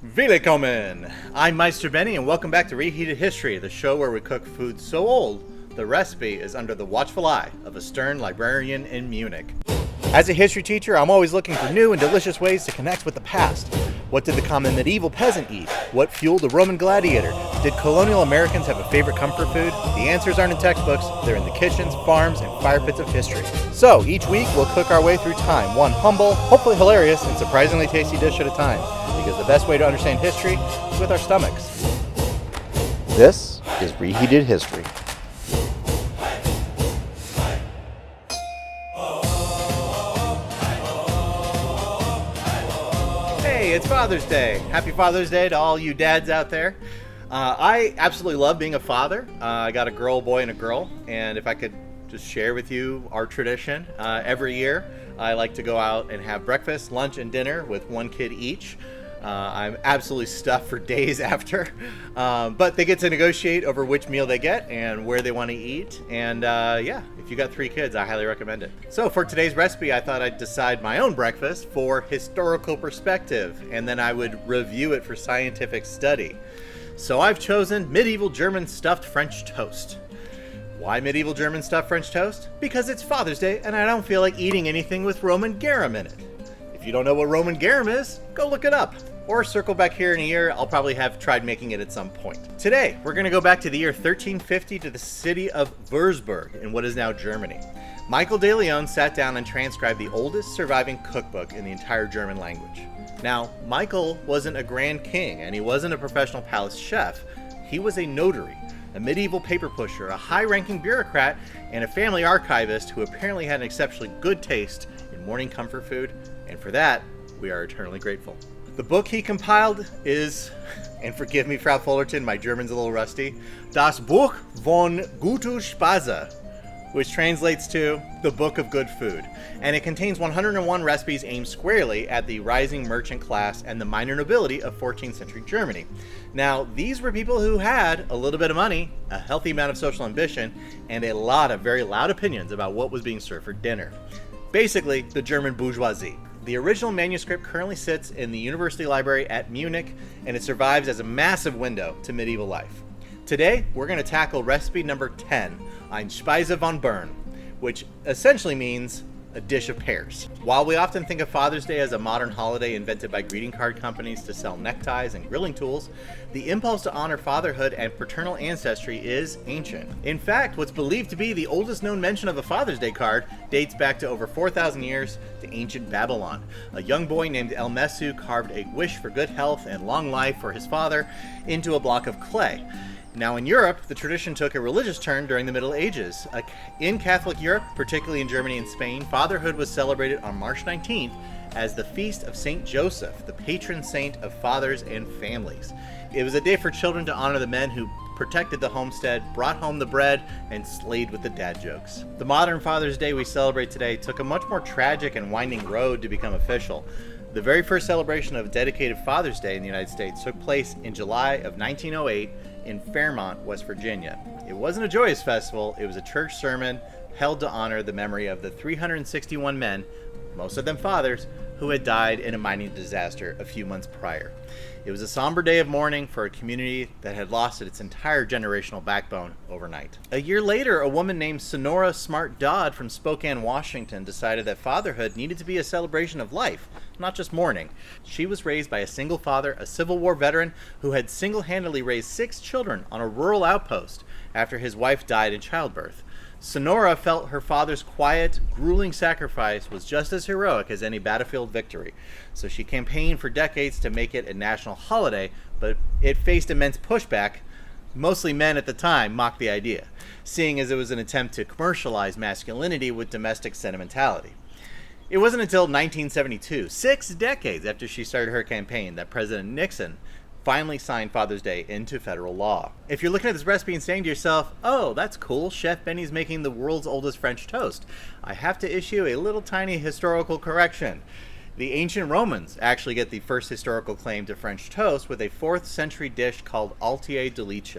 Willkommen! I'm Meister Benny, and welcome back to Reheated History, the show where we cook food so old, the recipe is under the watchful eye of a stern librarian in Munich. As a history teacher, I'm always looking for new and delicious ways to connect with the past. What did the common medieval peasant eat? What fueled the Roman gladiator? Did colonial Americans have a favorite comfort food? The answers aren't in textbooks, they're in the kitchens, farms, and fire pits of history. So, each week we'll cook our way through time, one humble, hopefully hilarious, and surprisingly tasty dish at a time. Because the best way to understand history is with our stomachs. This is Reheated History. Hey, it's Father's Day. Happy Father's Day to all you dads out there. I absolutely love being a father. I got a girl, boy, and a girl. And if I could just share with you our tradition, every year I like to go out and have breakfast, lunch, and dinner with one kid each. I'm absolutely stuffed for days after, but they get to negotiate over which meal they get and where they want to eat. And yeah, if you got 3 kids, I highly recommend it. So for today's recipe, I thought I'd decide my own breakfast for historical perspective, and then I would review it for scientific study. So I've chosen medieval German stuffed French toast. Why medieval German stuffed French toast? Because it's Father's Day and I don't feel like eating anything with Roman garum in it. If you don't know what Roman garum is, go look it up. Or circle back here in a year, I'll probably have tried making it at some point. Today, we're gonna go back to the year 1350 to the city of Würzburg in what is now Germany. Michael de Leon sat down and transcribed the oldest surviving cookbook in the entire German language. Now, Michael wasn't a grand king and he wasn't a professional palace chef. He was a notary, a medieval paper pusher, a high-ranking bureaucrat, and a family archivist who apparently had an exceptionally good taste in morning comfort food, and for that, we are eternally grateful. The book he compiled is, and forgive me, Frau Fullerton, my German's a little rusty, Das Buch von guter Speise, which translates to the Book of Good Food. And it contains 101 recipes aimed squarely at the rising merchant class and the minor nobility of 14th century Germany. Now, these were people who had a little bit of money, a healthy amount of social ambition, and a lot of very loud opinions about what was being served for dinner. Basically, the German bourgeoisie. The original manuscript currently sits in the University Library at Munich, and it survives as a massive window to medieval life. Today, we're going to tackle recipe number 10, Ein Spise von Birn, which essentially means a dish of pears. While we often think of Father's Day as a modern holiday invented by greeting card companies to sell neckties and grilling tools, the impulse to honor fatherhood and paternal ancestry is ancient. In fact, what's believed to be the oldest known mention of a Father's Day card dates back to over 4,000 years to ancient Babylon. A young boy named El Mesu carved a wish for good health and long life for his father into a block of clay. Now in Europe, the tradition took a religious turn during the Middle Ages. In Catholic Europe, particularly in Germany and Spain, fatherhood was celebrated on March 19th as the Feast of Saint Joseph, the patron saint of fathers and families. It was a day for children to honor the men who protected the homestead, brought home the bread, and slayed with the dad jokes. The modern Father's Day we celebrate today took a much more tragic and winding road to become official. The very first celebration of a dedicated Father's Day in the United States took place in July of 1908 in Fairmont, West Virginia. It wasn't a joyous festival, it was a church sermon held to honor the memory of the 361 men, most of them fathers, who had died in a mining disaster a few months prior. It was a somber day of mourning for a community that had lost its entire generational backbone overnight. A year later, a woman named Sonora Smart Dodd from Spokane, Washington decided that fatherhood needed to be a celebration of life, not just mourning. She was raised by a single father, a Civil War veteran who had single-handedly raised 6 children on a rural outpost after his wife died in childbirth. Sonora felt her father's quiet, grueling sacrifice was just as heroic as any battlefield victory, so she campaigned for decades to make it a national holiday, but it faced immense pushback. Mostly men at the time mocked the idea, seeing as it was an attempt to commercialize masculinity with domestic sentimentality. It wasn't until 1972, 6 decades after she started her campaign, that President Nixon finally signed Father's Day into federal law. If you're looking at this recipe and saying to yourself, oh, that's cool, Chef Benny's making the world's oldest French toast, I have to issue a little tiny historical correction. The ancient Romans actually get the first historical claim to French toast with a 4th century dish called altier de leche,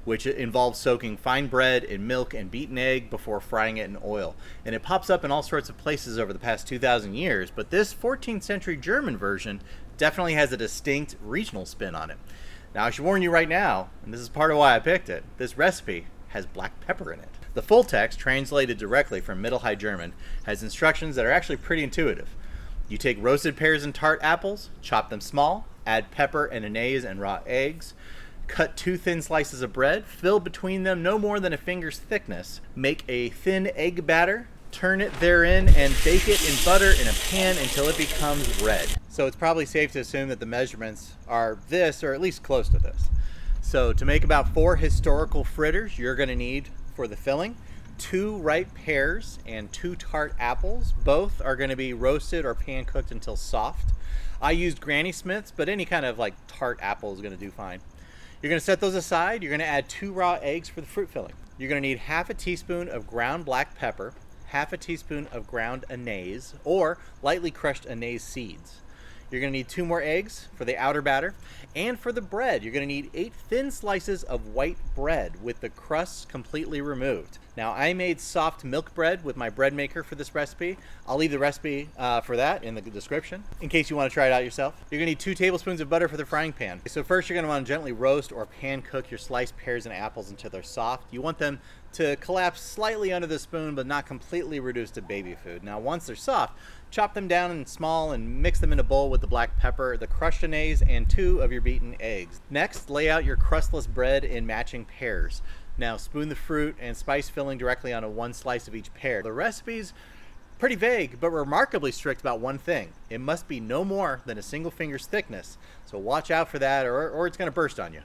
which involves soaking fine bread in milk and beaten egg before frying it in oil. And it pops up in all sorts of places over the past 2,000 years, but this 14th century German version definitely has a distinct regional spin on it. Now, I should warn you right now, and this is part of why I picked it, this recipe has black pepper in it. The full text, translated directly from Middle High German, has instructions that are actually pretty intuitive. You take roasted pears and tart apples, chop them small, add pepper and anise and raw eggs, cut 2 thin slices of bread, fill between them no more than a finger's thickness, make a thin egg batter, turn it therein, and bake it in butter in a pan until it becomes red. So it's probably safe to assume that the measurements are this, or at least close to this. So to make about 4 historical fritters, you're going to need, for the filling, 2 ripe pears and 2 tart apples. Both are going to be roasted or pan cooked until soft. I used Granny Smith's, but any kind of like tart apple is going to do fine. You're going to set those aside. You're going to add 2 raw eggs for the fruit filling. You're going to need half a teaspoon of ground black pepper, half a teaspoon of ground anise, or lightly crushed anise seeds. You're going to need 2 more eggs for the outer batter. And for the bread, you're going to need 8 thin slices of white bread with the crusts completely removed. Now, I made soft milk bread with my bread maker for this recipe. I'll leave the recipe for that in the description in case you want to try it out yourself. You're going to need 2 tablespoons of butter for the frying pan. So first, you're going to want to gently roast or pan cook your sliced pears and apples until they're soft. You want them to collapse slightly under the spoon, but not completely reduce to baby food. Now, once they're soft, chop them down in small and mix them in a bowl with the black pepper, the crushed anise, and 2 of your beaten eggs. Next, lay out your crustless bread in matching pears. Now, spoon the fruit and spice filling directly onto 1 slice of each pear. The recipe's pretty vague, but remarkably strict about one thing. It must be no more than a single finger's thickness, so watch out for that or it's going to burst on you.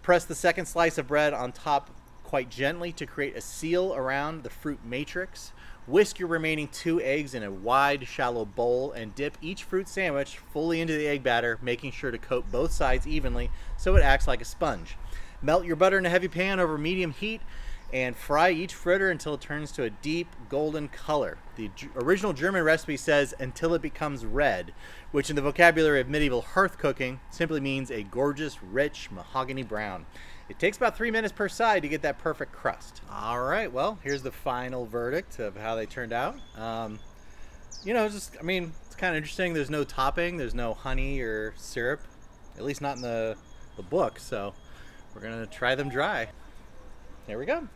Press the second slice of bread on top quite gently to create a seal around the fruit matrix. Whisk your remaining 2 eggs in a wide, shallow bowl and dip each fruit sandwich fully into the egg batter, making sure to coat both sides evenly so it acts like a sponge. Melt your butter in a heavy pan over medium heat and fry each fritter until it turns to a deep golden color. The original German recipe says until it becomes red, which in the vocabulary of medieval hearth cooking simply means a gorgeous, rich mahogany brown. It takes about 3 minutes per side to get that perfect crust. All right, well, here's the final verdict of how they turned out. It's kind of interesting. There's no topping. There's no honey or syrup, at least not in the book. So we're going to try them dry. Here we go.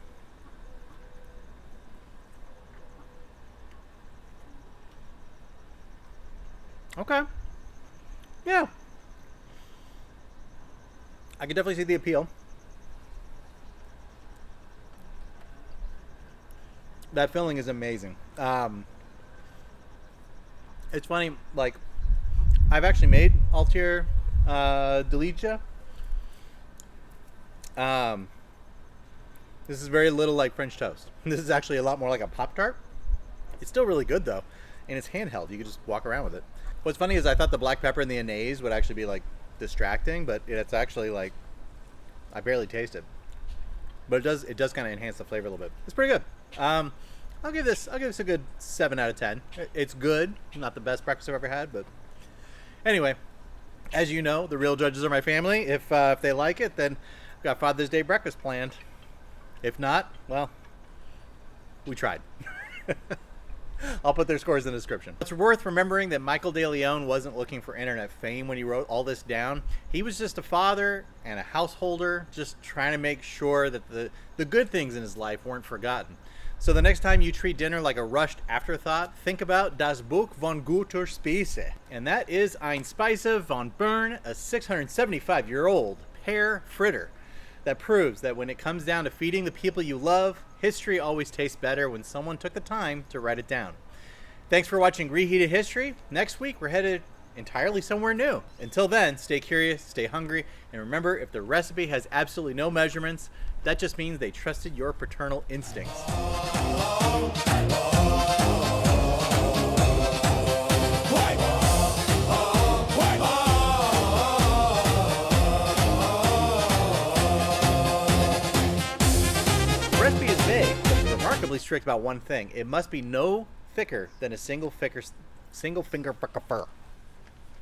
Okay. Yeah. I can definitely see the appeal. That filling is amazing. It's funny, like, I've actually made Altier Delicia. This is very little like French toast. This is actually a lot more like a Pop-Tart. It's still really good, though, and it's handheld. You can just walk around with it. What's funny is I thought the black pepper and the anise would actually be, like, distracting, but it's actually, like, I barely taste it. But it does kind of enhance the flavor a little bit. It's pretty good. I'll give this a good 7 out of 10. It's good. Not the best breakfast I've ever had, but anyway, as you know, the real judges are my family. If they like it, then I've got Father's Day breakfast planned. If not, well, we tried. I'll put their scores in the description. It's worth remembering that Michael De Leon wasn't looking for internet fame when he wrote all this down. He was just a father and a householder, just trying to make sure that the good things in his life weren't forgotten. So the next time you treat dinner like a rushed afterthought, think about Das Buoch von guoter Spise. And that is Ein Spise von Birn, a 675-year-old pear fritter that proves that when it comes down to feeding the people you love, history always tastes better when someone took the time to write it down. Thanks for watching Reheated History. Next week, we're headed entirely somewhere new. Until then, stay curious, stay hungry, and remember, if the recipe has absolutely no measurements, that just means they trusted your paternal instincts. The recipe is vague, but it's remarkably strict about one thing. It must be no thicker than a single finger.